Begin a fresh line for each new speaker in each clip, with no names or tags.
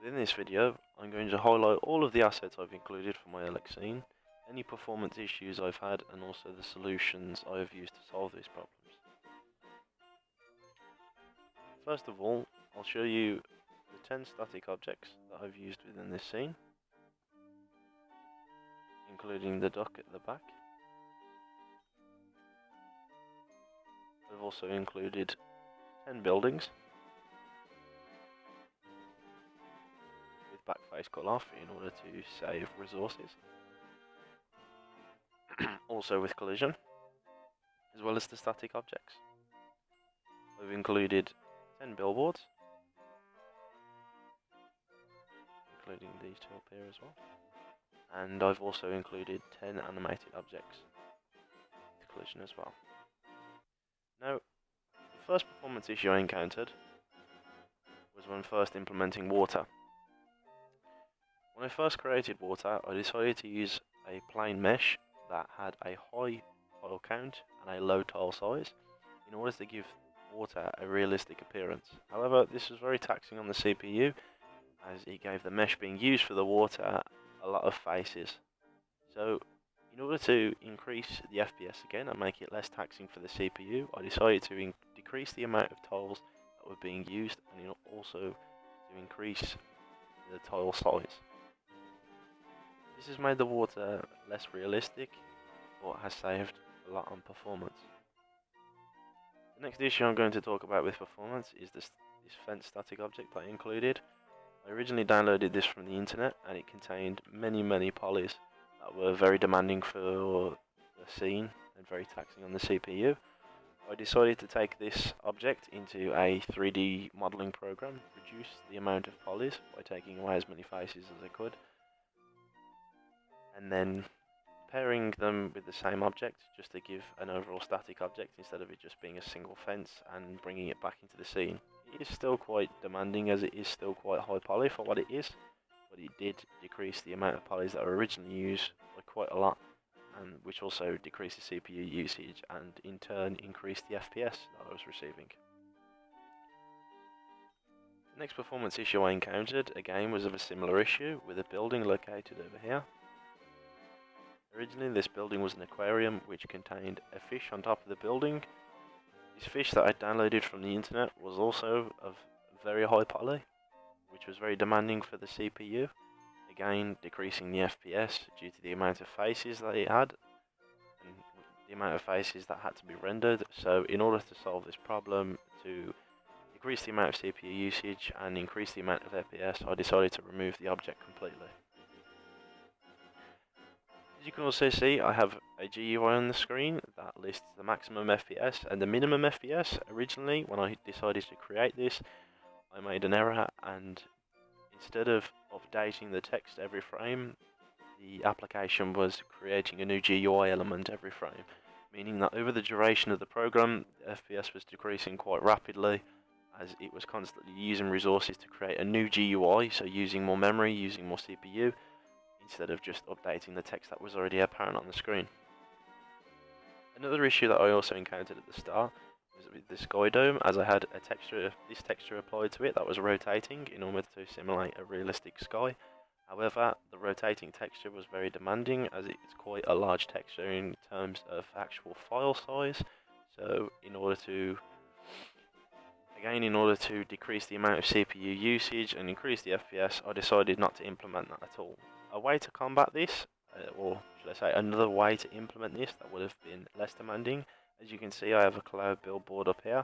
Within this video, I'm going to highlight all of the assets I've included for my Irrlicht scene, any performance issues I've had, and also the solutions I have used to solve these problems. First of all, I'll show you the 10 static objects that I've used within this scene, including the duck at the back. I've also included 10 buildings with back face cut off in order to save resources. Also with collision, as well as the static objects. I've included 10 billboards, including these two up here as well. And I've also included 10 animated objects with collision as well. Now, the first performance issue I encountered was when first implementing water. When I first created water, I decided to use a plain mesh that had a high tile count and a low tile size in order to give water a realistic appearance. However, this was very taxing on the CPU as it gave the mesh being used for the water a lot of faces. So in order to increase the FPS again and make it less taxing for the CPU, I decided to decrease the amount of tiles that were being used and also to increase the tile size. This has made the water less realistic, but has saved a lot on performance. The next issue I'm going to talk about with performance is this fence static object that I included. I originally downloaded this from the internet and it contained many polys that were very demanding for the scene and very taxing on the CPU. I decided to take this object into a 3D modeling program, reduce the amount of polys by taking away as many faces as I could, and then pairing them with the same object just to give an overall static object instead of it just being a single fence and bringing it back into the scene. It is still quite demanding as it is still quite high poly for what it is, but it did decrease the amount of polys that were originally used by quite a lot, and which also decreased the CPU usage and in turn increased the FPS that I was receiving. The next performance issue I encountered again was of a similar issue with a building located over here. Originally this building was an aquarium which contained a fish on top of the building. This fish that I downloaded from the internet was also of very high poly, which was very demanding for the CPU, again decreasing the FPS due to the amount of faces that it had and the amount of faces that had to be rendered. So in order to solve this problem, to decrease the amount of CPU usage and increase the amount of FPS, I decided to remove the object completely. As you can also see, I have a GUI on the screen that lists the maximum FPS and the minimum FPS. Originally, when I decided to create this, I made an error, and instead of updating the text every frame, the application was creating a new GUI element every frame, meaning that over the duration of the program, the FPS was decreasing quite rapidly as it was constantly using resources to create a new GUI, so using more memory, using more CPU, instead of just updating the text that was already apparent on the screen. Another issue that I also encountered at the start was with the sky dome, as I had this texture applied to it that was rotating in order to simulate a realistic sky. However, the rotating texture was very demanding as it's quite a large texture in terms of actual file size. So in order to decrease the amount of CPU usage and increase the FPS, I decided not to implement that at all. A way to combat this, or should I say another way to implement this that would have been less demanding, as you can see I have a cloud billboard up here.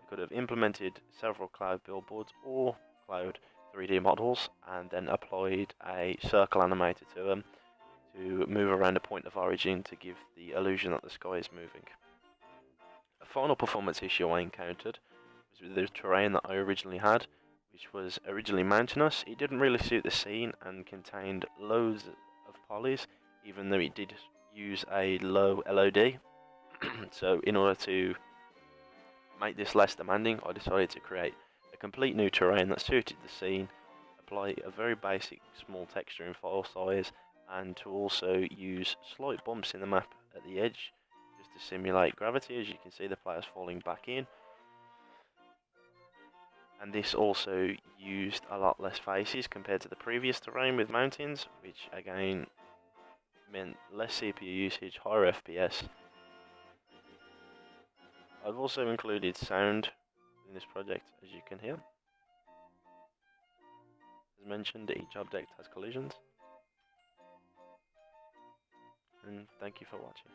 I could have implemented several cloud billboards or cloud 3D models and then applied a circle animator to them to move around a point of origin to give the illusion that the sky is moving. A final performance issue I encountered was with the terrain that I originally had, which was originally mountainous. It didn't really suit the scene and contained loads of polys, even though it did use a low LOD. So in order to make this less demanding, I decided to create a complete new terrain that suited the scene, apply a very basic small texture in file size, and to also use slight bumps in the map at the edge just to simulate gravity. As you can see, the player's falling back in. and this also used a lot less faces compared to the previous terrain with mountains, which again meant less CPU usage, higher FPS. I've also included sound in this project, as you can hear. As mentioned, each object has collisions. And thank you for watching.